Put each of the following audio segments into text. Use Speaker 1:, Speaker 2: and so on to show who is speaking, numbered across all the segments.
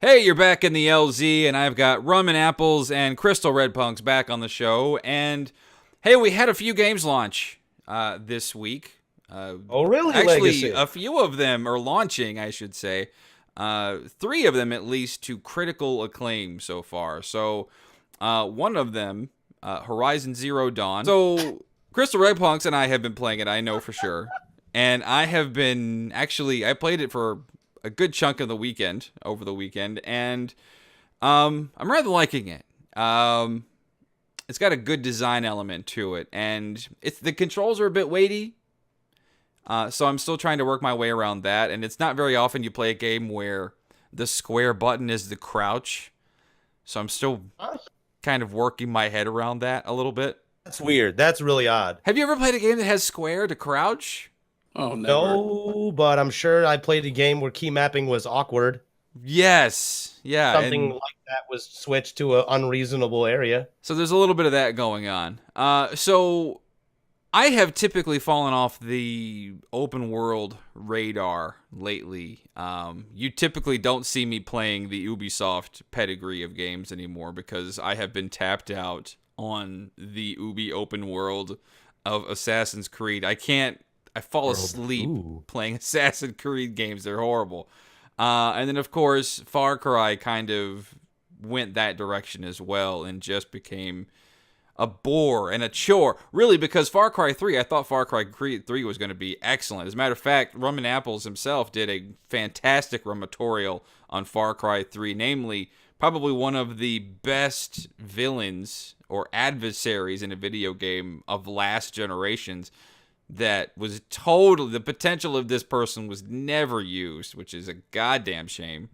Speaker 1: Hey, you're back in the LZ, and I've got Rum and Apples and Crystal Red Punks back on the show. And hey, we had a few games launch this week.
Speaker 2: Oh, really,
Speaker 1: Actually,
Speaker 2: Legacy?
Speaker 1: a few of them are launching, I should say. Three of them, at least, to critical acclaim so far. So, one of them, Horizon Zero Dawn. So, Crystal Red Punks and I have been playing it, I know for sure. And I have been, actually, I played it for a good chunk of the weekend, over the weekend, and I'm rather liking it. It's got a good design element to it, and the controls are a bit weighty, so I'm still trying to work my way around that. And it's not very often you play a game where the square button is the crouch, so I'm still
Speaker 2: Huh?
Speaker 1: kind of working my head around that a little bit.
Speaker 2: That's weird. That's really odd.
Speaker 1: Have you ever played a game that has square to crouch?
Speaker 3: Oh, never.
Speaker 2: No, but I'm sure I played a game where key mapping was awkward.
Speaker 1: Yes, yeah,
Speaker 2: Something
Speaker 1: and
Speaker 2: like that was switched to an unreasonable area.
Speaker 1: so there's a little bit of that going on. So I have typically fallen off the open world radar lately. You typically don't see me playing the Ubisoft pedigree of games anymore because I have been tapped out on the Ubi open world of Assassin's Creed. I fall asleep
Speaker 2: Ooh.
Speaker 1: playing Assassin's Creed games. They're horrible. And then, of course, Far Cry kind of went that direction as well and just became a bore and a chore. Really, because Far Cry 3, I thought Far Cry 3 was going to be excellent. As a matter of fact, Rum and Apples himself did a fantastic rumatorial on Far Cry 3, namely, probably one of the best villains or adversaries in a video game of last generations that was totally, the potential of this person was never used, which is a goddamn shame.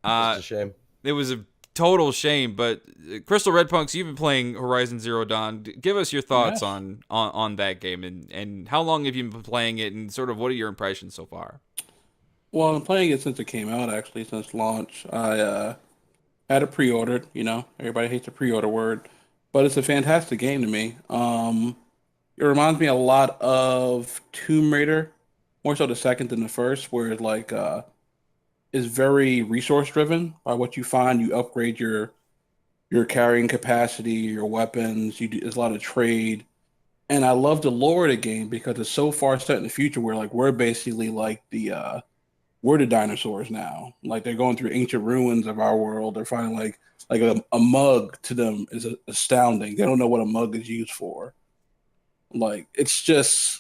Speaker 2: It's a shame.
Speaker 1: It was a total shame. But Crystal Red Punks, you've been playing Horizon Zero Dawn. Give us your thoughts
Speaker 3: Yes.
Speaker 1: on that game, and how long have you been playing it, and sort of what are your impressions so far?
Speaker 3: Well, I'm playing it since it came out, actually, since launch. I had it pre-ordered, everybody hates the pre-order word, but it's a fantastic game to me. It reminds me a lot of Tomb Raider, more so the second than the first, where it is very resource driven. By what you find, you upgrade your carrying capacity, your weapons. There's a lot of trade. And I love the lore of the game because it's so far set in the future where we're basically like we're the dinosaurs now. Like they're going through ancient ruins of our world. They're finding a mug to them is astounding. They don't know what a mug is used for. Like it's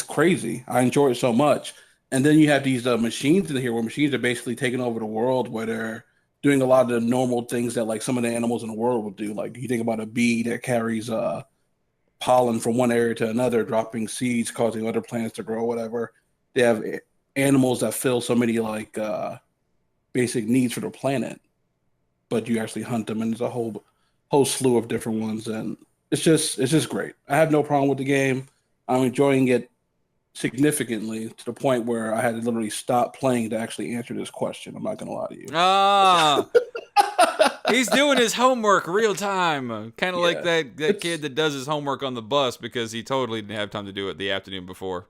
Speaker 3: crazy. I enjoy it so much. And then you have these machines in here where machines are basically taking over the world where they're doing a lot of the normal things that like some of the animals in the world would do. Like you think about a bee that carries pollen from one area to another, dropping seeds, causing other plants to grow, whatever. They have animals that fill so many basic needs for the planet, but you actually hunt them, and there's a whole slew of different ones, and it's just great. I have no problem with the game. I'm enjoying it significantly to the point where I had to literally stop playing to actually answer this question. I'm not gonna lie to you.
Speaker 1: Ah, he's doing his homework real time, kind of like
Speaker 3: Yeah,
Speaker 1: that
Speaker 3: it's
Speaker 1: kid that does his homework on the bus because he totally didn't have time to do it the afternoon before.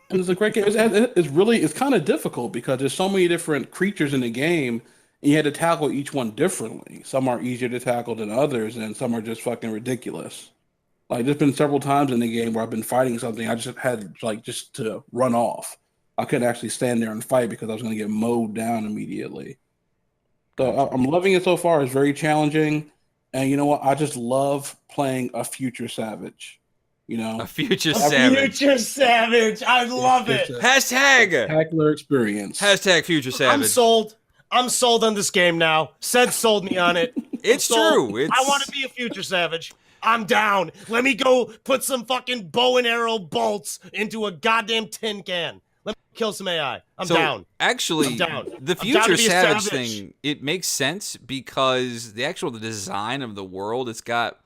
Speaker 3: and it's a great game. It's kind of difficult because there's so many different creatures in the game, and you had to tackle each one differently. Some are easier to tackle than others, and some are just fucking ridiculous. Like there's been several times in the game where I've been fighting something, I just had just to run off. I couldn't actually stand there and fight because I was going to get mowed down immediately. So
Speaker 1: Gotcha.
Speaker 3: I'm loving it so far. It's very challenging, and you know what? I just love playing a future savage. You
Speaker 1: A
Speaker 3: know,
Speaker 1: future
Speaker 2: A
Speaker 1: savage.
Speaker 2: future savage. I love
Speaker 3: it's
Speaker 2: it.
Speaker 3: a
Speaker 1: Hashtag.
Speaker 3: spectacular experience.
Speaker 1: Hashtag future
Speaker 2: I'm
Speaker 1: savage.
Speaker 2: sold. I'm sold on this game now. Said sold me on it. I'm
Speaker 1: It's
Speaker 2: sold.
Speaker 1: true.
Speaker 2: I want to be a future savage. I'm down. Let me go put some fucking bow and arrow bolts into a goddamn tin can. Let me kill some AI. I'm
Speaker 1: So
Speaker 2: down.
Speaker 1: actually,
Speaker 2: I'm down.
Speaker 1: the
Speaker 2: I'm down
Speaker 1: future
Speaker 2: to be a
Speaker 1: savage
Speaker 2: savage.
Speaker 1: thing, it makes sense because the design of the world, it's got,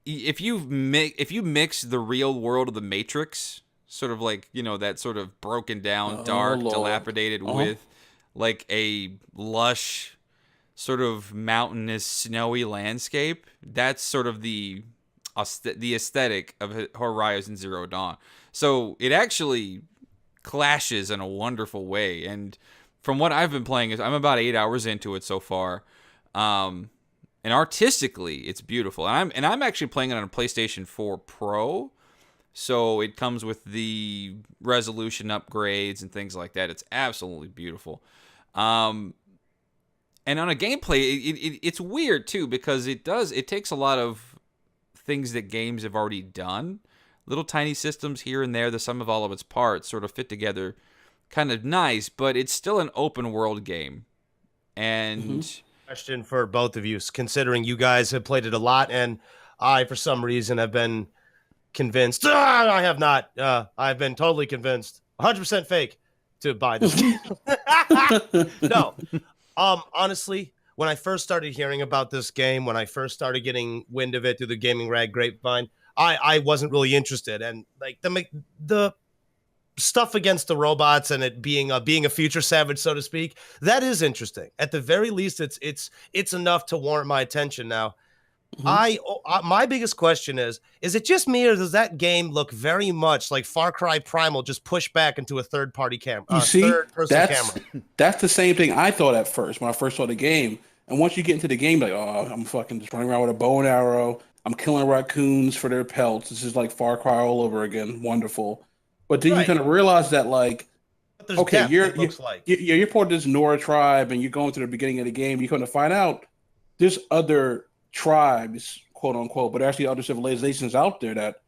Speaker 1: if you mix the real world of the Matrix, sort of like, that sort of broken down,
Speaker 3: Oh
Speaker 1: dark,
Speaker 3: Lord.
Speaker 1: dilapidated,
Speaker 3: Uh-huh.
Speaker 1: with like a lush, sort of mountainous, snowy landscape, that's sort of the aesthetic of Horizon Zero Dawn. So it actually clashes in a wonderful way. And from what I've been playing, I'm about 8 hours into it so far. And artistically, it's beautiful. And I'm actually playing it on a PlayStation 4 Pro, so it comes with the resolution upgrades and things like that. It's absolutely beautiful. And on a gameplay, it's weird too, because it takes a lot of things that games have already done. Little tiny systems here and there, the sum of all of its parts sort of fit together kind of nice, but it's still an open world game. And
Speaker 2: Question for both of you, considering you guys have played it a lot, and I, for some reason, have been convinced. I have not. I've been totally convinced, 100% fake, to buy this game. No. Honestly, when I first started hearing about this game, when I first started getting wind of it through the Gaming Rag grapevine, I wasn't really interested. And like the stuff against the robots and it being a future Savage, so to speak, that is interesting. At the very least, it's enough to warrant my attention now. My biggest question is it just me, or does that game look very much like Far Cry Primal just pushed back into a third-party camera?
Speaker 3: You see,
Speaker 2: third-person camera.
Speaker 3: That's the same thing I thought at first when I first saw the game. And once you get into the game, like, oh, I'm fucking just running around with a bow and arrow. I'm killing raccoons for their pelts. This is like Far Cry all over again. Wonderful. But then you kind of realize that, like, okay, you're part of this Nora tribe, and you're going to the beginning of the game. You're going to find out there's other tribes, quote unquote, but actually other civilizations out there that,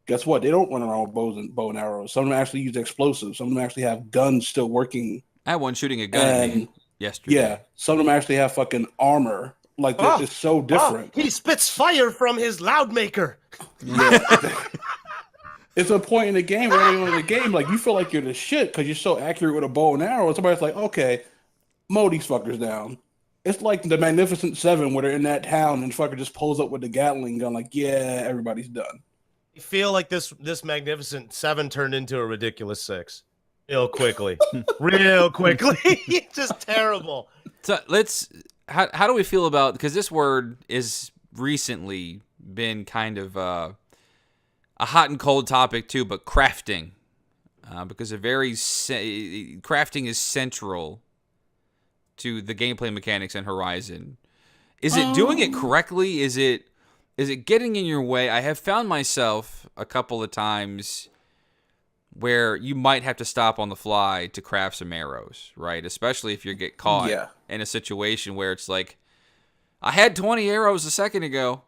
Speaker 3: guess what? They don't run around with bow and arrows. Some of them actually use explosives. Some of them actually have guns still working.
Speaker 1: I had one shooting a gun at me yesterday.
Speaker 3: Yeah, some of them actually have fucking armor. Like, it's so different.
Speaker 2: He spits fire from his loudmaker.
Speaker 3: Yeah. It's a point in the game, early on in the game, like, you feel like you're the shit because you're so accurate with a bow and arrow. And somebody's like, okay, mow these fuckers down. It's like the Magnificent Seven where they're in that town and fucker just pulls up with the Gatling gun, like, yeah, everybody's done.
Speaker 2: I feel like this Magnificent Seven turned into a ridiculous Six real quickly. Real quickly. It's just terrible.
Speaker 1: So how do we feel about, because this word is recently been kind of a hot and cold topic too, but crafting, because crafting is central to the gameplay mechanics in Horizon. Is it doing it correctly? Is it getting in your way? I have found myself a couple of times where you might have to stop on the fly to craft some arrows, right? Especially if you get caught in a situation where it's like, I had 20 arrows a second ago.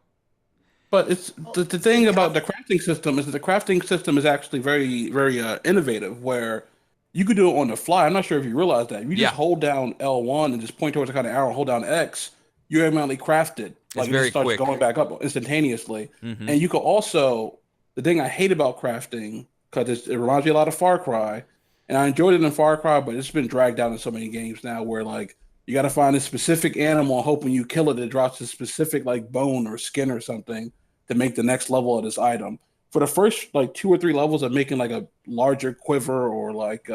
Speaker 3: But it's the thing about the crafting system is that the crafting system is actually very, very innovative, where you could do it on the fly. I'm not sure if you realize that. If you just hold down L1 and just point towards a kind of arrow and hold down X, you automatically craft it. Like,
Speaker 1: it's very
Speaker 3: it starts
Speaker 1: quick.
Speaker 3: going back up instantaneously. Mm-hmm. And you could also, the thing I hate about crafting, because it reminds me a lot of Far Cry, and I enjoyed it in Far Cry, but it's been dragged down in so many games now where, like, you got to find a specific animal and hope when you kill it, it drops a specific, like, bone or skin or something to make the next level of this item. For the first, like, 2 or 3 levels of making, like, a larger quiver or, like,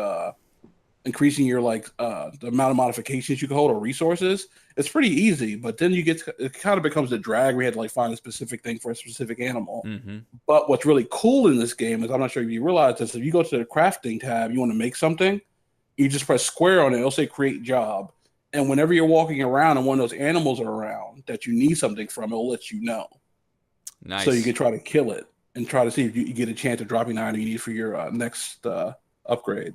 Speaker 3: increasing your, like, the amount of modifications you can hold or resources, it's pretty easy. But then it kind of becomes a drag where you had to, like, find a specific thing for a specific animal.
Speaker 1: Mm-hmm.
Speaker 3: But what's really cool in this game is, I'm not sure if you realize this, if you go to the crafting tab, you want to make something, you just press square on it, it'll say create job. And whenever you're walking around and one of those animals are around that you need something from, it'll let you know.
Speaker 1: Nice.
Speaker 3: So you can try to kill it and try to see if you get a chance of dropping the item you need for your next upgrade.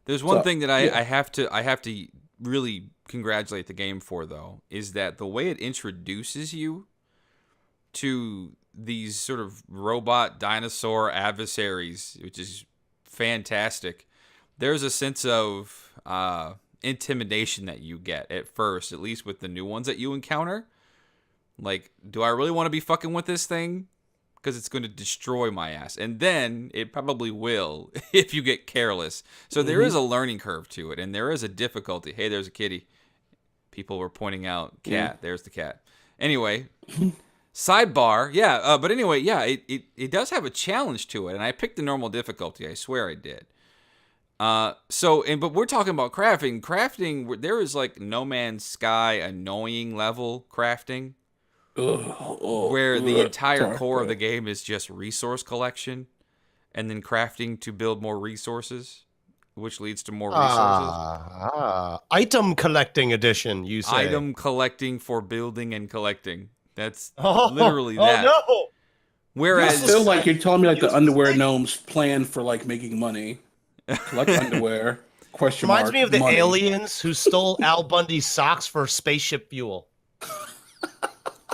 Speaker 1: There's one thing that I have to really congratulate the game for, though, is that the way it introduces you to these sort of robot dinosaur adversaries, which is fantastic. There's a sense of intimidation that you get at first, at least with the new ones that you encounter. Like, do I really want to be fucking with this thing? Because it's going to destroy my ass. And then it probably will if you get careless. So there is a learning curve to it, and there is a difficulty. Hey, there's a kitty. People were pointing out cat. There's the cat. Anyway, sidebar. Yeah, but anyway, yeah, it does have a challenge to it, and I picked the normal difficulty. I swear I did. But we're talking about crafting. Crafting, there is like No Man's Sky annoying level crafting. Where the entire core of the game is just resource collection and then crafting to build more resources. which leads to more resources.
Speaker 2: Item collecting edition, you say?
Speaker 1: Item collecting for building and collecting. That's
Speaker 2: Oh,
Speaker 1: literally that.
Speaker 2: Oh no!
Speaker 3: I
Speaker 1: Whereas
Speaker 3: feel like you're telling me like the underwear gnomes plan for like making money. Collect underwear. Question
Speaker 2: Reminds
Speaker 3: mark,
Speaker 2: me of the
Speaker 3: money.
Speaker 2: aliens who stole Al Bundy's socks for spaceship fuel.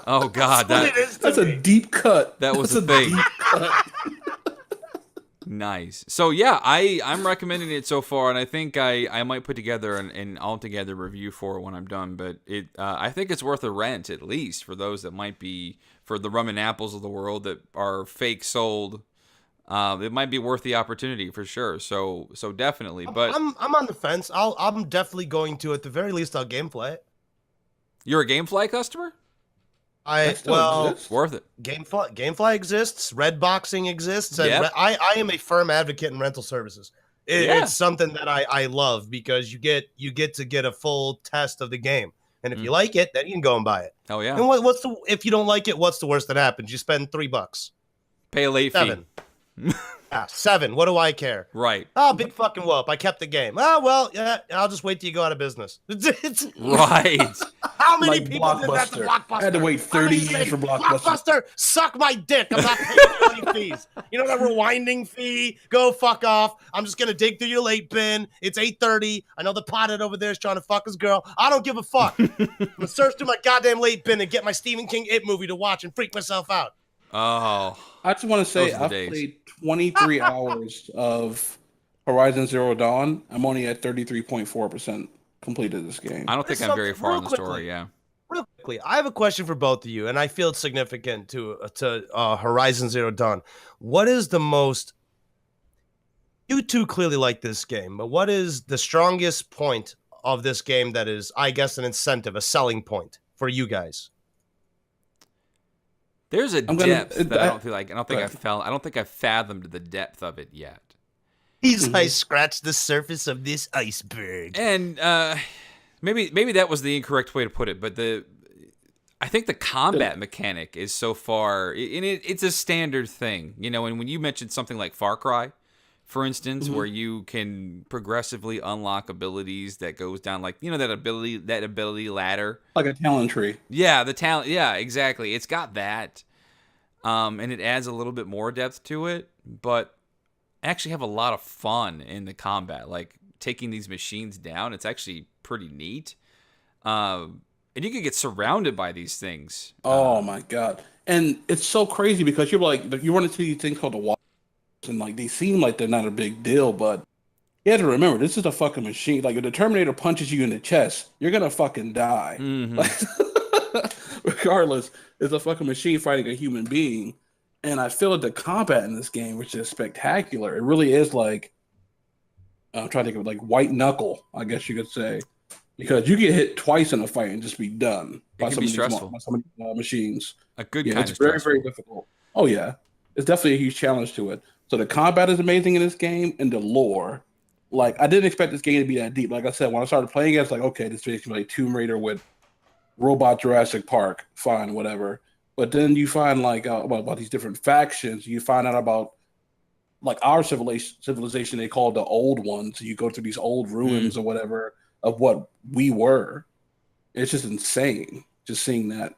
Speaker 1: oh god,
Speaker 2: That's what
Speaker 1: that
Speaker 2: it is to
Speaker 3: That's
Speaker 2: me.
Speaker 3: a deep cut.
Speaker 1: that was
Speaker 3: That's
Speaker 1: the thing.
Speaker 3: deep cut.
Speaker 1: Nice. So yeah, I'm recommending it so far, and I think I might put together an altogether review for it when I'm done. But I think it's worth a rent at least for those that might be for the rum and apples of the world that are fake sold. It might be worth the opportunity for sure. So definitely. But
Speaker 2: I'm on the fence. I'm definitely going to, at the very least, I'll gameplay it.
Speaker 1: you're a GameFly customer?
Speaker 3: That still exists?
Speaker 1: Worth it.
Speaker 2: Gamefly exists. Redboxing exists. And
Speaker 1: Yep.
Speaker 2: I am a firm advocate in rental services.
Speaker 1: Yeah.
Speaker 2: It's something that I love because you get to get a full test of the game, and if you like it, then you can go and buy it.
Speaker 1: Hell yeah.
Speaker 2: And what's the if you don't like it, what's the worst that happens? You spend $3.
Speaker 1: Pay a late
Speaker 2: Seven.
Speaker 1: fee.
Speaker 2: 7. What do I care?
Speaker 1: Right.
Speaker 2: Oh, big fucking whoop. I kept the game. Oh, well, yeah, I'll just wait till you go out of business.
Speaker 1: Right.
Speaker 2: How many
Speaker 3: Like
Speaker 2: people did that to
Speaker 3: Blockbuster.
Speaker 2: Blockbuster?
Speaker 3: I had to wait
Speaker 2: How
Speaker 3: 30
Speaker 2: many
Speaker 3: years
Speaker 2: said,
Speaker 3: for Blockbuster.
Speaker 2: Suck my dick. I'm not paying you any fees. You know that rewinding fee? Go fuck off. I'm just going to dig through your late bin. It's 8:30. I know the pothead over there is trying to fuck his girl. I don't give a fuck. I'm going to search through my goddamn late bin and get my Stephen King It movie to watch and freak myself out.
Speaker 1: Oh.
Speaker 3: I just want to say
Speaker 1: Those are the
Speaker 3: I've
Speaker 1: days.
Speaker 3: played 23 hours of Horizon Zero Dawn. I'm only at 33.4% completed this game.
Speaker 1: I don't think
Speaker 2: There's
Speaker 1: I'm very
Speaker 2: something-
Speaker 1: far
Speaker 2: real
Speaker 1: in the
Speaker 2: quickly.
Speaker 1: story, yeah.
Speaker 2: Real quickly, I have a question for both of you, and I feel it's significant to Horizon Zero Dawn. What is the most? You two clearly like this game, but what is the strongest point of this game that is, I guess, an incentive, a selling point for you guys?
Speaker 1: There's a
Speaker 3: I'm gonna-
Speaker 1: depth that I
Speaker 3: I-
Speaker 1: don't feel like I don't think I don't think I've fathomed the depth of it yet.
Speaker 2: He's
Speaker 3: Mhm.
Speaker 2: I scratched the surface of this iceberg.
Speaker 1: And maybe that was the incorrect way to put it, but I think the combat mechanic is so far, and it's a standard thing, you know. And when you mentioned something like Far Cry, for instance, where you can progressively unlock abilities that goes down, like, you know, that ability ladder.
Speaker 3: Like a talent tree.
Speaker 1: Yeah, the talent. Yeah, exactly. It's got that, and it adds a little bit more depth to it. But I actually have a lot of fun in the combat, like taking these machines down. It's actually pretty neat. And you can get surrounded by these things.
Speaker 3: Oh my god! And it's so crazy because you're like you run into these things called the walls, and like they seem like they're not a big deal, but you have to remember this is a fucking machine. Like if the Terminator punches you in the chest, you're gonna fucking die.
Speaker 1: Mhm.
Speaker 3: Like, regardless, it's a fucking machine fighting a human being. And I feel like the combat in this game, which is spectacular, it really is like I'm trying to think of like white knuckle, I guess you could say, because you get hit twice in a fight and just be done
Speaker 1: It can be stressful.
Speaker 3: by some of these machines.
Speaker 1: A good
Speaker 3: Yeah,
Speaker 1: kind
Speaker 3: it's
Speaker 1: of
Speaker 3: very,
Speaker 1: stressful.
Speaker 3: very difficult. Oh yeah, it's definitely a huge challenge to it. So the combat is amazing in this game, and the lore. Like I didn't expect this game to be that deep. Like I said, when I started playing it, it's like, okay, this is basically like Tomb Raider with Robot Jurassic Park, fine, whatever. But then you find like about these different factions. You find out about like our civilization they call the old ones. You go through these old ruins or whatever of what we were. It's just insane just seeing that.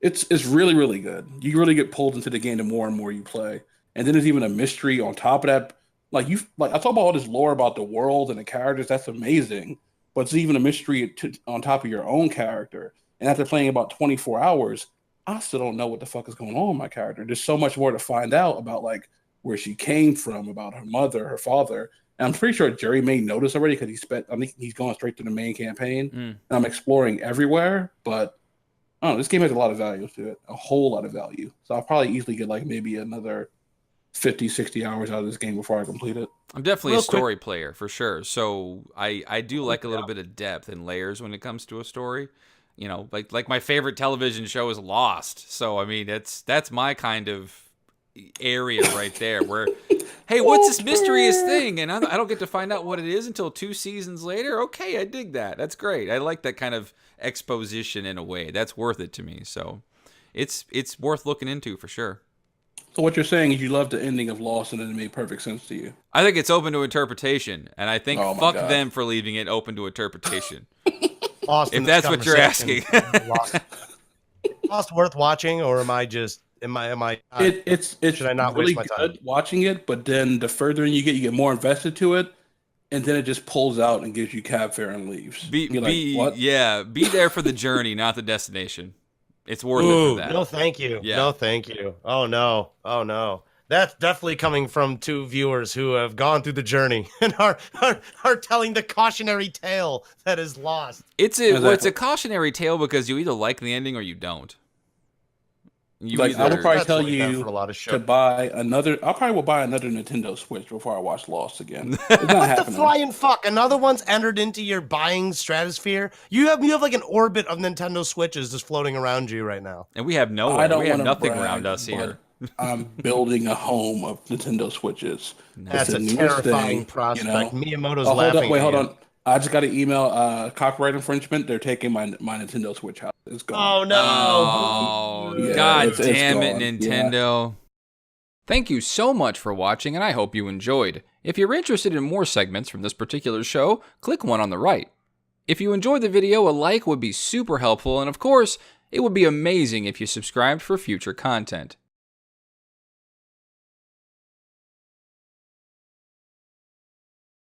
Speaker 3: It's really, really good. You really get pulled into the game the more and more you play. And then there's even a mystery on top of that. Like I talk about all this lore about the world and the characters. That's amazing. But it's even a mystery on top of your own character. And after playing about 24 hours, I still don't know what the fuck is going on with my character. There's so much more to find out about like where she came from, about her mother, her father. And I'm pretty sure Jerry may notice already because I think he's going straight to the main campaign. And I'm exploring everywhere, but I don't know, this game has a lot of value to it, a whole lot of value. So I'll probably easily get like maybe another 50, 60 hours out of this game before I complete it.
Speaker 1: I'm definitely
Speaker 2: Real
Speaker 1: a story player for sure. So I do like a little bit of depth and layers when it comes to a story. You know, like my favorite television show is Lost. So I mean, that's my kind of area right there where, hey, what's this mysterious thing? And I don't get to find out what it is until 2 seasons later. Okay, I dig that. That's great. I like that kind of exposition in a way. That's worth it to me. So it's worth looking into for sure.
Speaker 3: So what you're saying is you love the ending of Lost and it made perfect sense to you.
Speaker 1: I think it's open to interpretation, and I think
Speaker 3: Oh my
Speaker 1: fuck
Speaker 3: God.
Speaker 1: them for leaving it open to interpretation.
Speaker 2: Lost in
Speaker 1: If
Speaker 2: this
Speaker 1: that's what you're
Speaker 2: conversation.
Speaker 1: asking.
Speaker 2: Lost worth watching, or am I just am I?
Speaker 3: It's
Speaker 2: should I not
Speaker 3: really
Speaker 2: waste my time?
Speaker 3: good watching it, but then the further in you get more invested to it, and then it just pulls out and gives you cab fare and leaves. You're like, what?
Speaker 1: Be there for the journey, not the destination. It's worth it
Speaker 2: Ooh,
Speaker 1: for that.
Speaker 2: no, thank you.
Speaker 1: Yeah.
Speaker 2: No, thank you. Oh no. That's definitely coming from two viewers who have gone through the journey and are telling the cautionary tale that is Lost.
Speaker 1: It's
Speaker 3: Exactly.
Speaker 1: a cautionary tale because you either like the ending or you don't. You
Speaker 3: Like, I would probably
Speaker 2: That's
Speaker 3: tell
Speaker 2: like that
Speaker 3: you
Speaker 2: for a lot of
Speaker 3: to
Speaker 2: shows.
Speaker 3: buy another. I probably will buy another Nintendo Switch before I watch Lost again. It's not
Speaker 2: What the
Speaker 3: happening.
Speaker 2: flying fuck? Another one's entered into your buying stratosphere. You have like an orbit of Nintendo Switches just floating around you right now.
Speaker 1: and we have no
Speaker 3: I don't
Speaker 1: we have
Speaker 3: wanna
Speaker 1: nothing
Speaker 3: brag,
Speaker 1: around us
Speaker 3: but
Speaker 1: here.
Speaker 3: I'm building a home of Nintendo Switches.
Speaker 2: That's
Speaker 3: It's
Speaker 2: a
Speaker 3: the newest
Speaker 2: terrifying
Speaker 3: thing,
Speaker 2: prospect. Miyamoto's
Speaker 3: Oh, hold
Speaker 2: laughing.
Speaker 3: up, wait,
Speaker 2: at
Speaker 3: hold
Speaker 2: you.
Speaker 3: on. I just got an email. Copyright infringement. They're taking my Nintendo Switch out. It's
Speaker 2: Oh
Speaker 3: gone.
Speaker 2: no!
Speaker 1: Oh,
Speaker 3: Yeah,
Speaker 1: God
Speaker 3: it's
Speaker 1: damn it,
Speaker 3: gone.
Speaker 1: Nintendo. Thank you so much for watching, and I hope you enjoyed. If you're interested in more segments from this particular show, click one on the right. If you enjoyed the video, a like would be super helpful, and of course, it would be amazing if you subscribed for future content.